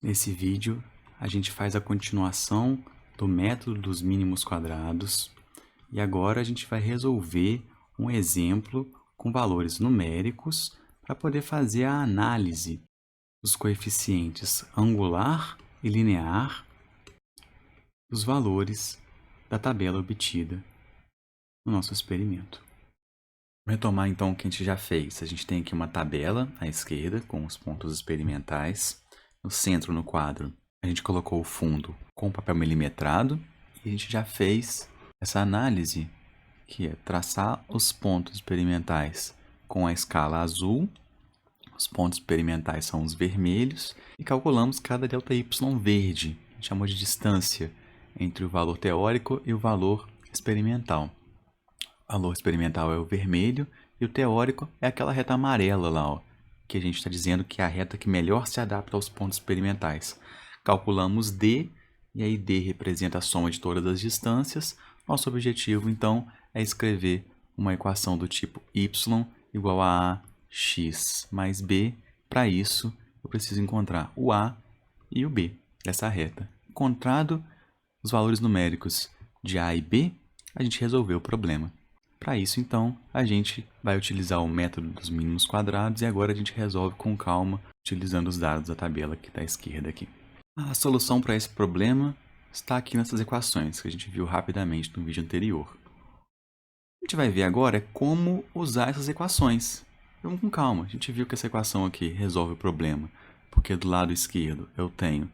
Nesse vídeo, a gente faz a continuação do método dos mínimos quadrados e agora a gente vai resolver um exemplo com valores numéricos para poder fazer a análise dos coeficientes angular e linear dos valores da tabela obtida no nosso experimento. Vou retomar então o que a gente já fez. A gente tem aqui uma tabela à esquerda com os pontos experimentais. No centro, no quadro, a gente colocou o fundo com papel milimetrado e a gente já fez essa análise, que é traçar os pontos experimentais com a escala azul. Os pontos experimentais são os vermelhos e calculamos cada ΔY verde. A gente chamou de distância entre o valor teórico e o valor experimental. O valor experimental é o vermelho e o teórico é aquela reta amarela lá, ó, que a gente está dizendo que é a reta que melhor se adapta aos pontos experimentais. Calculamos D, e aí D representa a soma de todas as distâncias. Nosso objetivo, então, é escrever uma equação do tipo y igual a x mais b. Para isso, eu preciso encontrar o a e o b dessa reta. Encontrado os valores numéricos de a e b, a gente resolveu o problema. Para isso, então, a gente vai utilizar o método dos mínimos quadrados e agora a gente resolve com calma, utilizando os dados da tabela aqui da esquerda. A solução para esse problema está aqui nessas equações que a gente viu rapidamente no vídeo anterior. O que a gente vai ver agora é como usar essas equações. Vamos com calma, a gente viu que essa equação aqui resolve o problema, porque do lado esquerdo eu tenho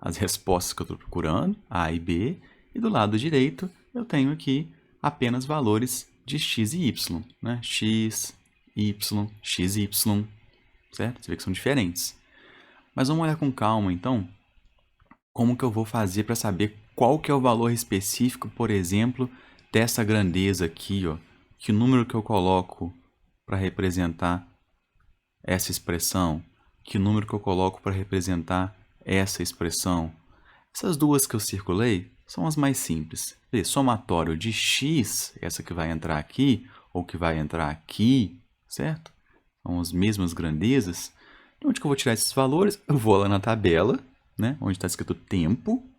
as respostas que eu estou procurando, A e B, e do lado direito eu tenho aqui apenas valores de x e y, né? X, y, xy, certo? Você vê que são diferentes. Mas vamos olhar com calma, então, como que eu vou fazer para saber qual que é o valor específico, por exemplo, dessa grandeza aqui, ó, que número que eu coloco para representar essa expressão, que número que eu coloco para representar essa expressão. Essas duas que eu circulei são as mais simples. Somatório de x, essa que vai entrar aqui, ou que vai entrar aqui, certo? São as mesmas grandezas. De onde que eu vou tirar esses valores? Eu vou lá na tabela, né, onde está escrito tempo.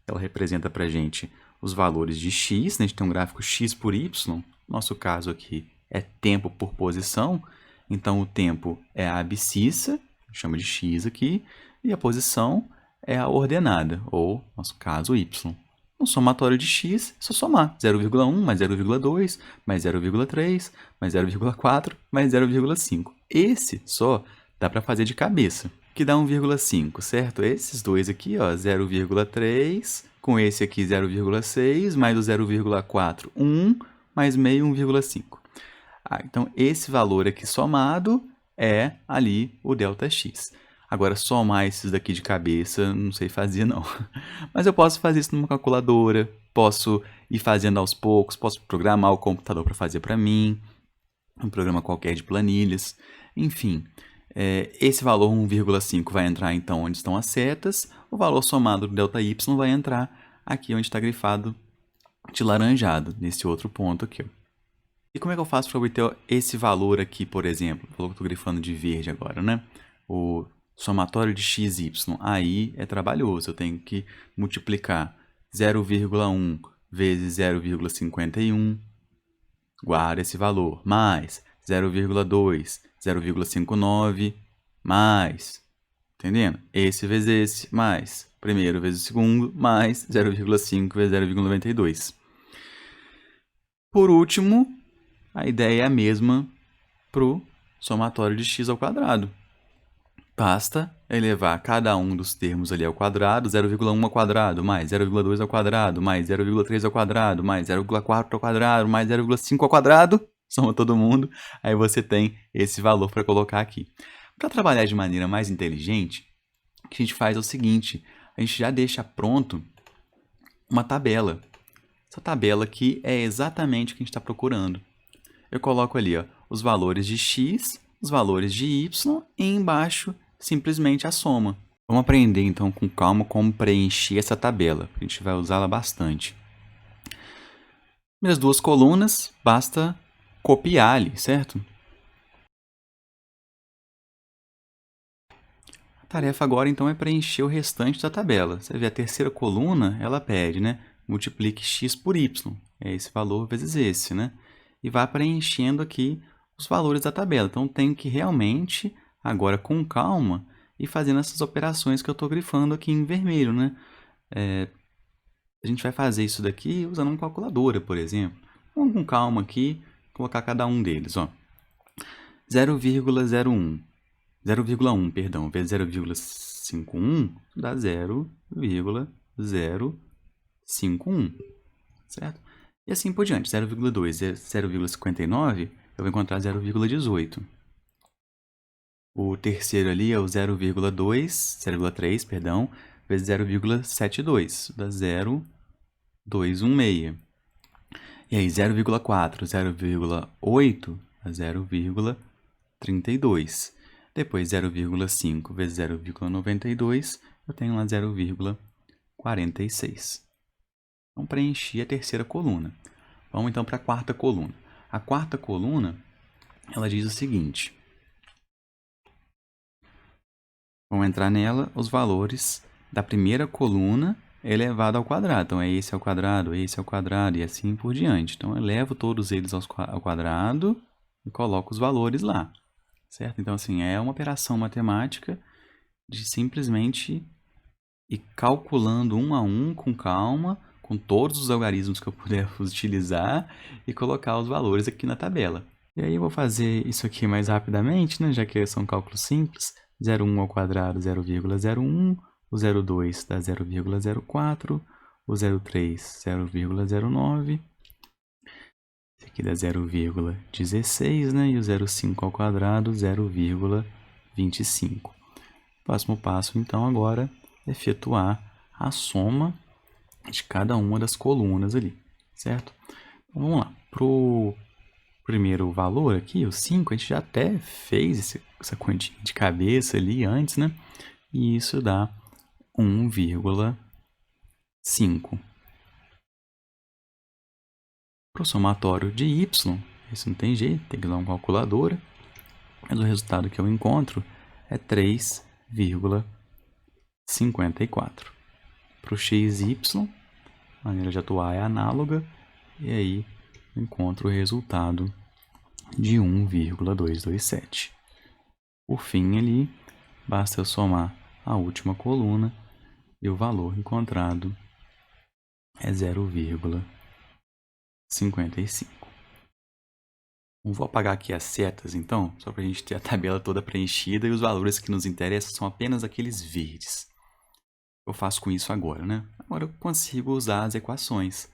Ela representa para a gente os valores de x, né? A gente tem um gráfico x por y. Nosso caso aqui é tempo por posição. Então, o tempo é a abscissa, chama de x aqui, e a posição é a ordenada, ou, no nosso caso, y. Um somatório de x, é só somar 0,1 mais 0,2 mais 0,3 mais 0,4 mais 0,5. Esse só dá para fazer de cabeça, que dá 1,5, certo? Esses dois aqui, ó, 0,3, com esse aqui 0,6, mais o 0,4, 1, mais meio 1,5. Então, esse valor aqui somado é ali o ΔX. Agora, somar esses daqui de cabeça, não sei fazer não. Mas eu posso fazer isso numa calculadora, posso ir fazendo aos poucos, posso programar o computador para fazer para mim, um programa qualquer de planilhas. Enfim, esse valor 1,5 vai entrar então onde estão as setas, o valor somado do ΔY vai entrar aqui onde está grifado de laranjado, nesse outro ponto aqui, ó. E como é que eu faço para obter esse valor aqui, por exemplo? O valor que eu estou grifando de verde agora, né? O somatório de x, y. Aí é trabalhoso. Eu tenho que multiplicar 0,1 vezes 0,51. Guarda esse valor. Mais 0,2, 0,59. Mais. Entendendo? Esse vezes esse. Mais. Primeiro vezes o segundo. Mais 0,5 vezes 0,92. Por último, a ideia é a mesma para o somatório de x ao quadrado. Basta elevar cada um dos termos ali ao quadrado, 0,1 ao quadrado, mais 0,2 ao quadrado, mais 0,3 ao quadrado, mais 0,4 ao quadrado, mais 0,5 ao quadrado, soma todo mundo, aí você tem esse valor para colocar aqui. Para trabalhar de maneira mais inteligente, o que a gente faz é o seguinte, a gente já deixa pronto uma tabela. Essa tabela aqui é exatamente o que a gente está procurando. Eu coloco ali, ó, os valores de x, os valores de y e embaixo simplesmente a soma. Vamos aprender então com calma como preencher essa tabela. A gente vai usá-la bastante. Primeiras duas colunas, basta copiar ali, certo? tarefa agora, então, é preencher o restante da tabela. Você vê, a terceira coluna, ela pede, né? Multiplique x por y. É esse valor vezes esse, né? E vá preenchendo aqui os valores da tabela. Então, tenho que realmente, agora com calma, ir fazendo essas operações que eu estou grifando aqui em vermelho, né? A gente vai fazer isso daqui usando uma calculadora, por exemplo. Vamos com calma aqui, colocar cada um deles, ó. 0,01. 0,1, perdão, vezes 0,51 dá 0,051, certo? E assim por diante, 0,2 é 0,59, eu vou encontrar 0,18. O terceiro ali é o 0,3, perdão, vezes 0,72, dá 0,216. E aí, 0,4, 0,8 dá 0,32. Depois, 0,5 vezes 0,92, eu tenho lá 0,46. Então, preenchi a terceira coluna. Vamos, então, para a quarta coluna. A quarta coluna, ela diz o seguinte. Vamos entrar nela os valores da primeira coluna elevado ao quadrado. Então, é esse ao quadrado, esse ao quadrado e assim por diante. Então, eu levo todos eles ao quadrado e coloco os valores lá. Certo? Então, assim, é uma operação matemática de simplesmente ir calculando um a um com calma, com todos os algarismos que eu puder utilizar e colocar os valores aqui na tabela. E aí eu vou fazer isso aqui mais rapidamente, né? Já que são cálculos simples. 0,1 ao quadrado, 0,01. O 0,2 dá 0,04. O 0,3, 0,09. Esse aqui dá 0,16, né? E o 0,5 ao quadrado, 0,25. Próximo passo, então, agora é efetuar a soma de cada uma das colunas ali, certo? Então, vamos lá. Para o primeiro valor aqui, o 5, a gente já até fez essa quantia de cabeça ali antes, né? E isso dá 1,5. Para o somatório de y, isso não tem jeito, tem que usar uma calculadora. Mas o resultado que eu encontro é 3,54. Para o x e y, a maneira de atuar é análoga, e aí eu encontro o resultado de 1,227. Por fim, ali, basta eu somar a última coluna e o valor encontrado é 0,55. Vou apagar aqui as setas, então, só para a gente ter a tabela toda preenchida e os valores que nos interessam são apenas aqueles verdes. Eu faço com isso agora, né? Agora eu consigo usar as equações.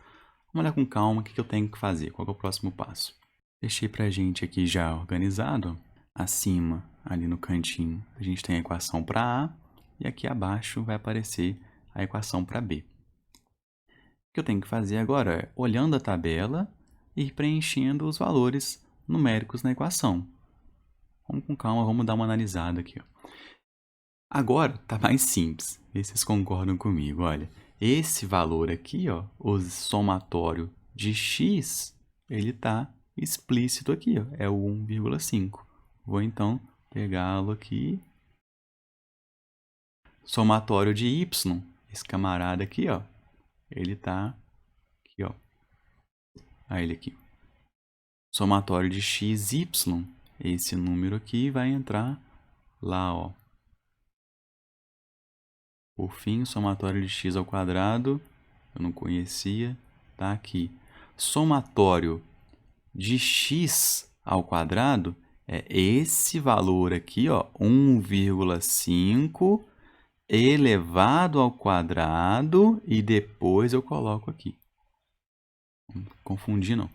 Vamos olhar com calma o que eu tenho que fazer, qual é o próximo passo. Deixei para a gente aqui já organizado. Acima, ali no cantinho, a gente tem a equação para A e aqui abaixo vai aparecer a equação para B. O que eu tenho que fazer agora é, olhando a tabela, ir preenchendo os valores numéricos na equação. Vamos com calma, vamos dar uma analisada aqui. Ó. Agora está mais simples, vê se vocês concordam comigo. Olha, esse valor aqui, ó, o somatório de x, ele está explícito aqui, ó, é o 1,5. Vou então pegá-lo aqui. Somatório de y, esse camarada aqui, ó, ele está aqui, ó. Aí ele aqui. Somatório de x, y, esse número aqui vai entrar lá, ó. Por fim, o somatório de x ao quadrado, eu não conhecia, tá aqui. Somatório de x ao quadrado é esse valor aqui, ó, 1,5 elevado ao quadrado e depois eu coloco aqui. Não confundir não.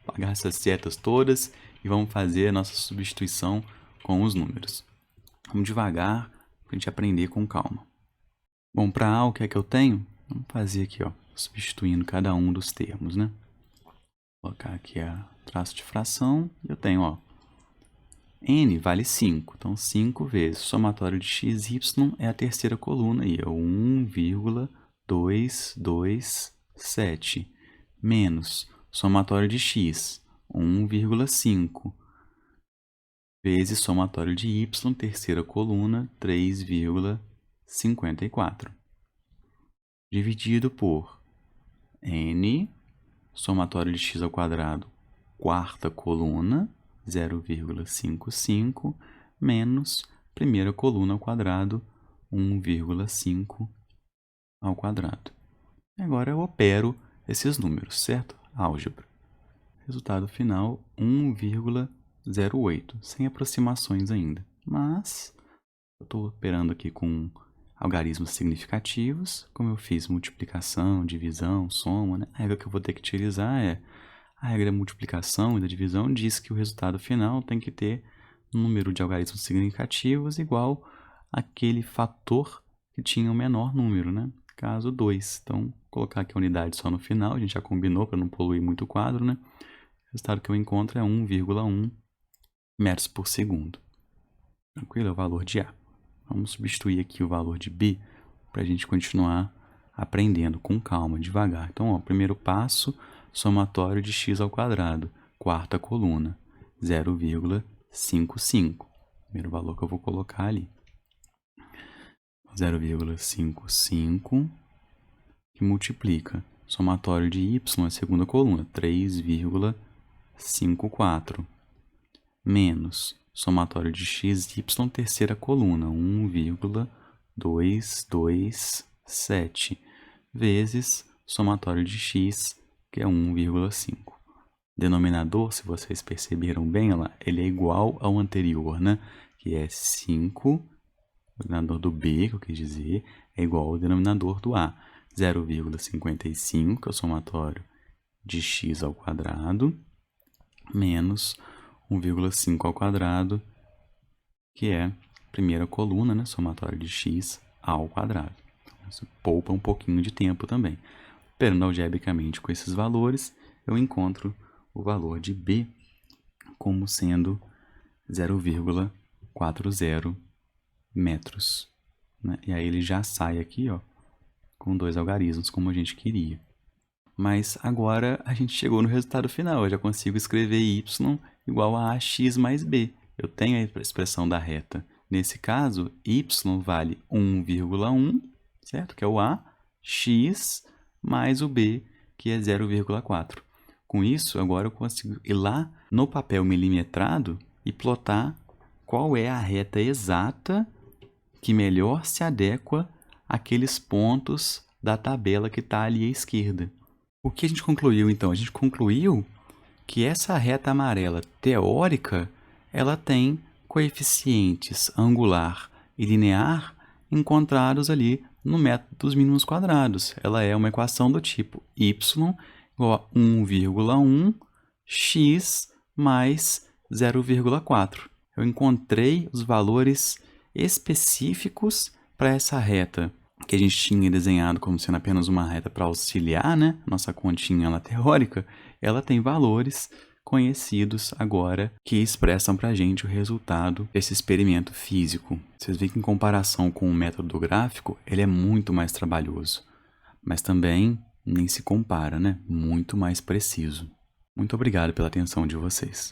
Apagar essas setas todas e vamos fazer a nossa substituição com os números. Vamos devagar para a gente aprender com calma. Bom, para A, o que é que eu tenho? Vamos fazer aqui, ó, substituindo cada um dos termos, né? Vou colocar aqui a traço de fração e eu tenho, ó, n vale 5. Então, 5 vezes o somatório de x e y é a terceira coluna aí, é 1,227 menos somatório de x, 1,5 vezes somatório de y, terceira coluna, 3,54. Dividido por n, somatório de x ao quadrado, quarta coluna, 0,55, menos primeira coluna ao quadrado, 1,5 ao quadrado. Agora eu opero esses números, certo? Álgebra. Resultado final, 1,08, sem aproximações ainda. Mas eu estou operando aqui com algarismos significativos, como eu fiz multiplicação, divisão, soma, né? A regra que eu vou ter que utilizar é a regra da multiplicação e da divisão diz que o resultado final tem que ter um número de algarismos significativos igual àquele fator que tinha o menor número, né? Caso 2. Então, vou colocar aqui a unidade só no final, a gente já combinou para não poluir muito o quadro, né? O resultado que eu encontro é 1,1 metros por segundo. Tranquilo? É o valor de A. Vamos substituir aqui o valor de B para a gente continuar aprendendo com calma, devagar. Então, ó, primeiro passo, somatório de x ao quadrado, quarta coluna, 0,55. Primeiro valor que eu vou colocar ali. 0,55 que multiplica somatório de y, a segunda coluna, 3,54, menos somatório de x, y, terceira coluna, 1,227, vezes somatório de x, que é 1,5. Denominador, se vocês perceberam bem, ele é igual ao anterior, né? Que é 5, o denominador do b, que eu quis dizer, é igual ao denominador do a. 0,55, que é o somatório de x ao quadrado, menos 1,5 ao quadrado, que é a primeira coluna, né? Somatório de x ao quadrado. Então, isso poupa um pouquinho de tempo também. Operando algebricamente com esses valores, eu encontro o valor de b como sendo 0,40 metros. Né? E aí ele já sai aqui, ó, com dois algarismos, como a gente queria. Mas agora a gente chegou no resultado final. Eu já consigo escrever y igual a ax mais b. Eu tenho a expressão da reta. Nesse caso, y vale 1,1, certo? Que é o a, x mais o b, que é 0,4. Com isso, agora eu consigo ir lá no papel milimetrado e plotar qual é a reta exata que melhor se adequa àqueles pontos da tabela que está ali à esquerda. O que a gente concluiu, então? A gente concluiu que essa reta amarela teórica, ela tem coeficientes angular e linear encontrados ali no método dos mínimos quadrados. Ela é uma equação do tipo y igual a 1,1 x mais 0,4. Eu encontrei os valores específicos para essa reta que a gente tinha desenhado como sendo apenas uma reta para auxiliar, né? Nossa continha ela teórica, ela tem valores conhecidos agora que expressam para a gente o resultado desse experimento físico. Vocês veem que em comparação com o método gráfico, ele é muito mais trabalhoso, mas também nem se compara, né? Muito mais preciso. Muito obrigado pela atenção de vocês.